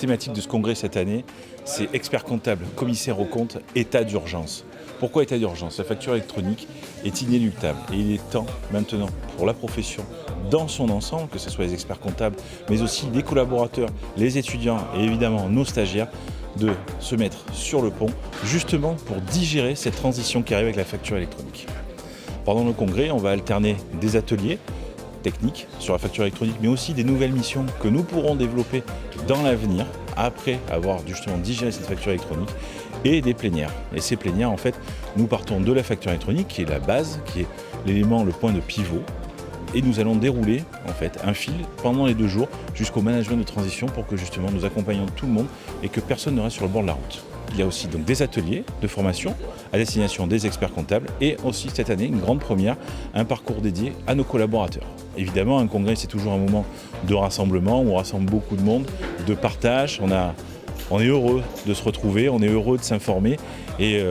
thématique de ce congrès cette année, c'est expert comptable, commissaire aux comptes, état d'urgence. Pourquoi état d'urgence? La facture électronique est inéluctable et il est temps maintenant pour la profession dans son ensemble, que ce soit les experts comptables, mais aussi les collaborateurs, les étudiants et évidemment nos stagiaires, de se mettre sur le pont justement pour digérer cette transition qui arrive avec la facture électronique. Pendant le congrès, on va alterner des ateliers techniques sur la facture électronique, mais aussi des nouvelles missions que nous pourrons développer dans l'avenir, après avoir justement digéré cette facture électronique, et des plénières. Et ces plénières, en fait, nous partons de la facture électronique, qui est la base, qui est l'élément, le point de pivot, et nous allons dérouler en fait un fil pendant les 2 jours jusqu'au management de transition pour que justement nous accompagnions tout le monde et que personne ne reste sur le bord de la route. Il y a aussi donc des ateliers de formation à destination des experts comptables et aussi cette année, une grande première, un parcours dédié à nos collaborateurs. Évidemment, un congrès, c'est toujours un moment de rassemblement où on rassemble beaucoup de monde, de partage. On est heureux de se retrouver, on est heureux de s'informer et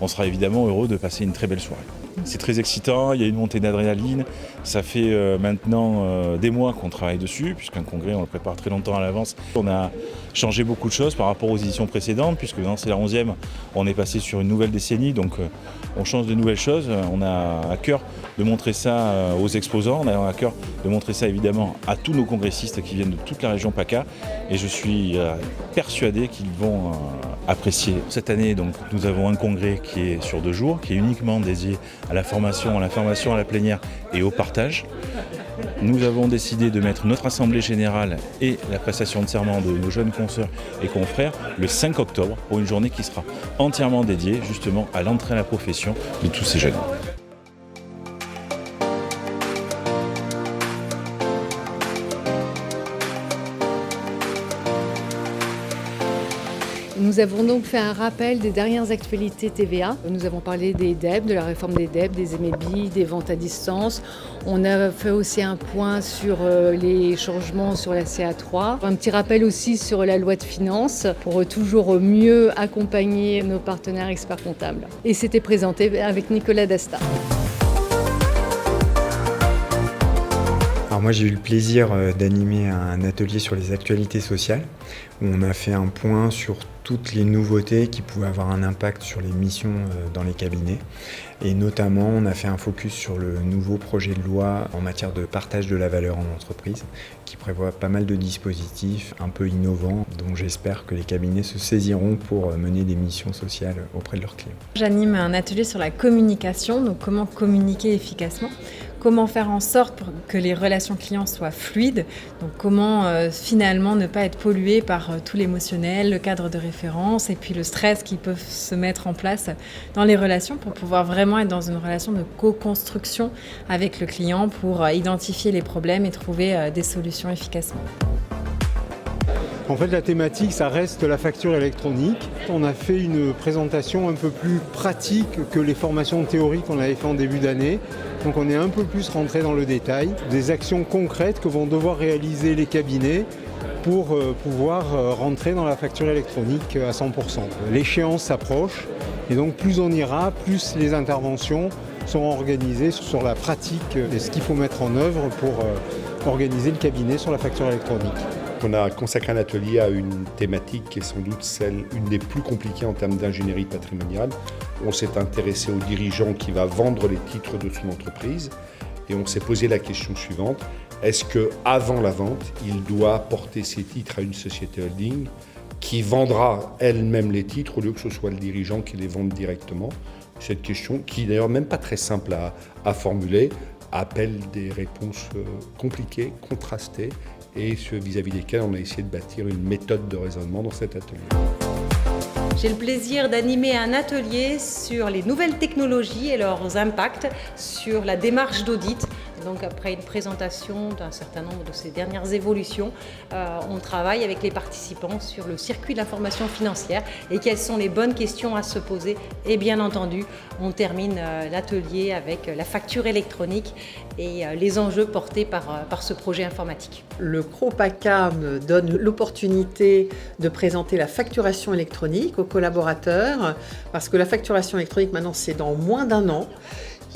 on sera évidemment heureux de passer une très belle soirée. C'est très excitant, il y a une montée d'adrénaline. Ça fait maintenant des mois qu'on travaille dessus, puisqu'un congrès, on le prépare très longtemps à l'avance. On a changé beaucoup de choses par rapport aux éditions précédentes, puisque maintenant c'est la 11e, on est passé sur une nouvelle décennie, donc on change de nouvelles choses. On a à cœur de montrer ça aux exposants, on a à cœur de montrer ça évidemment à tous nos congressistes qui viennent de toute la région PACA, et je suis persuadé qu'ils vont apprécier. Cette année, donc, nous avons un congrès qui est sur 2 jours, qui est uniquement dédié à la formation, à la plénière et au partage. Nous avons décidé de mettre notre assemblée générale et la prestation de serment de nos jeunes consoeurs et confrères le 5 octobre pour une journée qui sera entièrement dédiée justement à l'entrée à la profession de tous ces jeunes. Nous avons donc fait un rappel des dernières actualités TVA. Nous avons parlé des DEB, de la réforme des DEB, des EMEBI, des ventes à distance. On a fait aussi un point sur les changements sur la CA3. Un petit rappel aussi sur la loi de finances pour toujours mieux accompagner nos partenaires experts comptables. Et c'était présenté avec Nicolas Dasta. Alors moi j'ai eu le plaisir d'animer un atelier sur les actualités sociales où on a fait un point sur toutes les nouveautés qui pouvaient avoir un impact sur les missions dans les cabinets et notamment on a fait un focus sur le nouveau projet de loi en matière de partage de la valeur en entreprise qui prévoit pas mal de dispositifs un peu innovants dont j'espère que les cabinets se saisiront pour mener des missions sociales auprès de leurs clients. J'anime un atelier sur la communication, donc comment communiquer efficacement. Comment faire en sorte que les relations clients soient fluides, donc comment finalement ne pas être pollué par tout l'émotionnel, le cadre de référence et puis le stress qui peut se mettre en place dans les relations pour pouvoir vraiment être dans une relation de co-construction avec le client pour identifier les problèmes et trouver des solutions efficacement. En fait, la thématique, ça reste la facture électronique. On a fait une présentation un peu plus pratique que les formations théoriques qu'on avait fait en début d'année. Donc on est un peu plus rentré dans le détail, des actions concrètes que vont devoir réaliser les cabinets pour pouvoir rentrer dans la facture électronique à 100%. L'échéance s'approche et donc plus on ira, plus les interventions seront organisées sur la pratique et ce qu'il faut mettre en œuvre pour organiser le cabinet sur la facture électronique. On a consacré un atelier à une thématique qui est sans doute une des plus compliquées en termes d'ingénierie patrimoniale. On s'est intéressé au dirigeant qui va vendre les titres de son entreprise et on s'est posé la question suivante. Est-ce qu'avant la vente, il doit porter ses titres à une société holding qui vendra elle-même les titres au lieu que ce soit le dirigeant qui les vende directement? Cette question, qui est d'ailleurs même pas très simple à formuler, appelle des réponses compliquées, contrastées, et vis-à-vis desquels on a essayé de bâtir une méthode de raisonnement dans cet atelier. J'ai le plaisir d'animer un atelier sur les nouvelles technologies et leurs impacts sur la démarche d'audit. Donc après une présentation d'un certain nombre de ces dernières évolutions, on travaille avec les participants sur le circuit de l'information financière et quelles sont les bonnes questions à se poser. Et bien entendu, on termine l'atelier avec la facture électronique et les enjeux portés par ce projet informatique. Le CRO-PACA me donne l'opportunité de présenter la facturation électronique aux collaborateurs parce que la facturation électronique maintenant c'est dans moins d'1 an.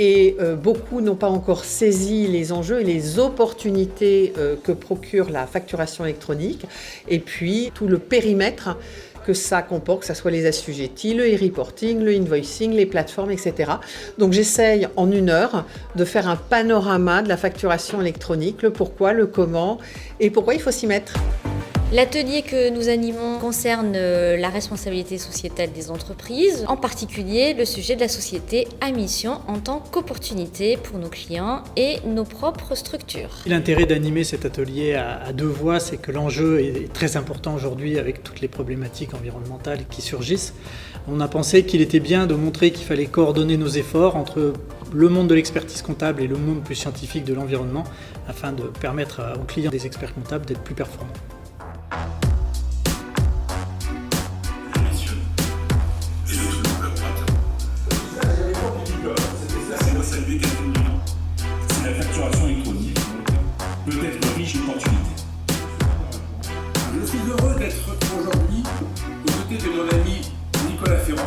Et beaucoup n'ont pas encore saisi les enjeux et les opportunités que procure la facturation électronique, et puis tout le périmètre que ça comporte, que ce soit les assujettis, le e-reporting, le invoicing, les plateformes, etc. Donc j'essaye en 1 heure de faire un panorama de la facturation électronique, le pourquoi, le comment et pourquoi il faut s'y mettre. L'atelier que nous animons concerne la responsabilité sociétale des entreprises, en particulier le sujet de la société à mission en tant qu'opportunité pour nos clients et nos propres structures. L'intérêt d'animer cet atelier à 2 voix, c'est que l'enjeu est très important aujourd'hui avec toutes les problématiques environnementales qui surgissent. On a pensé qu'il était bien de montrer qu'il fallait coordonner nos efforts entre le monde de l'expertise comptable et le monde plus scientifique de l'environnement afin de permettre aux clients des experts comptables d'être plus performants. C'est la facturation électronique, peut-être riche d'opportunités. Je suis heureux d'être aujourd'hui aux côtés de mon ami Nicolas Ferrand.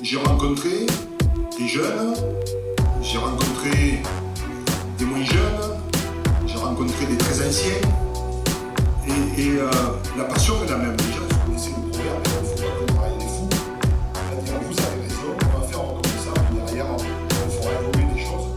J'ai rencontré des jeunes, j'ai rencontré des moins jeunes, j'ai rencontré des très anciens. Et la passion est la même. Déjà, vous connaissez le proverbe, il ne faut pas qu'on travaille les fous. C'est-à-dire, vous avez raison, on va faire comme ça, puis derrière, on fera évoluer des choses.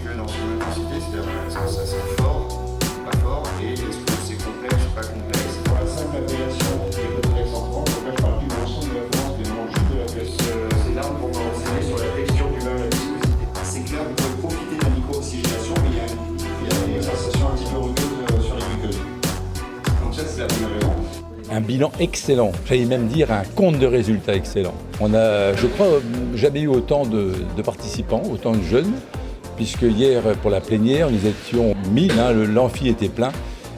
que dans son intensité, c'est-à-dire est-ce que ça c'est fort, pas fort, et est-ce que c'est complexe ou pas complexe. Pour la simple appellation des codex entrants, donc là je parle plus de l'ensemble de la France, mais vraiment juste de la pièce. C'est l'arme qu'on va enseigner sur la texture du vin et la viscosité. C'est clair, vous pouvez profiter de la micro-oxygénation, mais il y a des sensations un petit peu rugueuses sur les muqueuses. Donc ça, c'est la première raison. Un bilan excellent, j'allais même dire un compte de résultats excellent. On a, je crois, jamais eu autant de participants, autant de jeunes, puisque hier, pour la plénière, nous étions 1000, l'amphi était plein,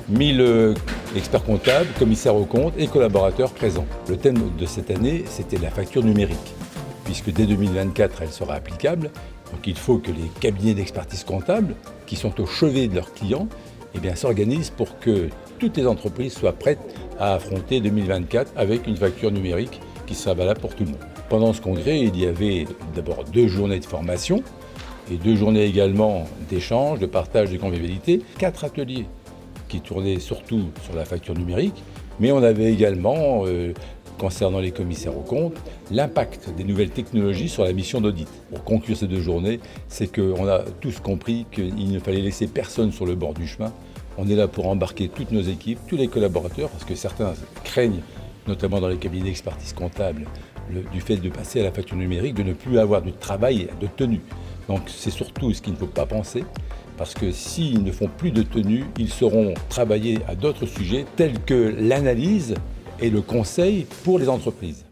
1000 experts comptables, commissaires aux comptes et collaborateurs présents. Le thème de cette année, c'était la facture numérique, puisque dès 2024, elle sera applicable. Donc il faut que les cabinets d'expertise comptable, qui sont au chevet de leurs clients, s'organisent pour que toutes les entreprises soient prêtes à affronter 2024 avec une facture numérique qui sera valable pour tout le monde. Pendant ce congrès, il y avait d'abord 2 journées de formation et 2 journées également d'échange, de partage, de convivialité, 4 ateliers qui tournaient surtout sur la facture numérique, mais on avait également, concernant les commissaires aux comptes, l'impact des nouvelles technologies sur la mission d'audit. Pour conclure ces 2 journées, c'est qu'on a tous compris qu'il ne fallait laisser personne sur le bord du chemin. On est là pour embarquer toutes nos équipes, tous les collaborateurs, parce que certains craignent, notamment dans les cabinets d'expertise comptable, du fait de passer à la facture numérique, de ne plus avoir de travail de tenue. Donc c'est surtout ce qu'il ne faut pas penser, parce que s'ils ne font plus de tenue, ils sauront travailler à d'autres sujets tels que l'analyse et le conseil pour les entreprises.